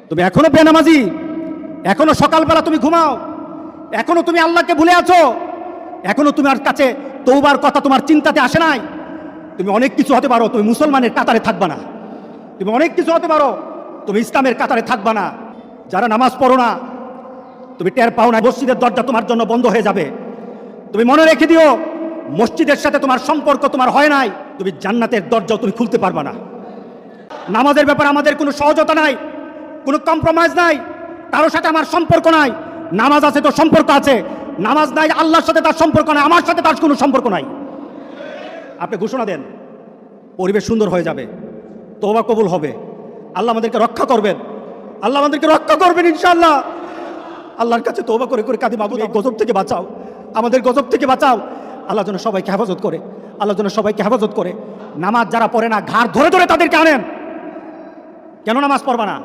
তুমি এখনো বেনামাজি, এখনো সকালবেলা তুমি ঘুমাও, এখনো তুমি আল্লাহকে ভুলে আছো, এখনো তোমার কাছে তওবার কথা তোমার চিন্তাতে আসে নাই। তুমি অনেক কিছু হতে পারো, তুমি মুসলমানের কাতারে থাকবা না। তুমি অনেক কিছু হতে পারো, তুমি ইসলামের কাতারে থাকবা না। যারা নামাজ পড়ো না, তুমি টের পাও না মসজিদের দরজা তোমার জন্য বন্ধ হয়ে যাবে। তুমি মনে রেখে দিও, মসজিদের সাথে তোমার সম্পর্ক তোমার হয় নাই, তুমি জান্নাতের দরজাও তুমি খুলতে পারবা না। নামাজের ব্যাপারে আমাদের কোনো সহজতা নাই, কোনো কম্প্রোমাইজ নাই, কারোর সাথে আমার সম্পর্ক নাই। নামাজ আছে তো সম্পর্ক আছে, নামাজ নাই আল্লাহর সাথে তার সম্পর্ক নাই, আমার সাথে তার কোনো সম্পর্ক নাই। আপনি ঘোষণা দেন, পরিবেশ সুন্দর হয়ে যাবে, তওবা কবুল হবে, আল্লাহ আমাদেরকে রক্ষা করবেন, আল্লাহ আমাদেরকে রক্ষা করবেন ইনশাআল্লাহ। আল্লাহর কাছে তওবা করে করে কাঁদি, মাবুদ এই গজব থেকে বাঁচাও, আমাদের গজব থেকে বাঁচাও। আল্লাহ যেন সবাইকে হেফাজত করে, আল্লাহ যেন সবাইকে হেফাজত করে। নামাজ যারা পড়ে না, ঘাড় ধরে ধরে তাদেরকে আনেন। কেন নামাজ পড়বা না?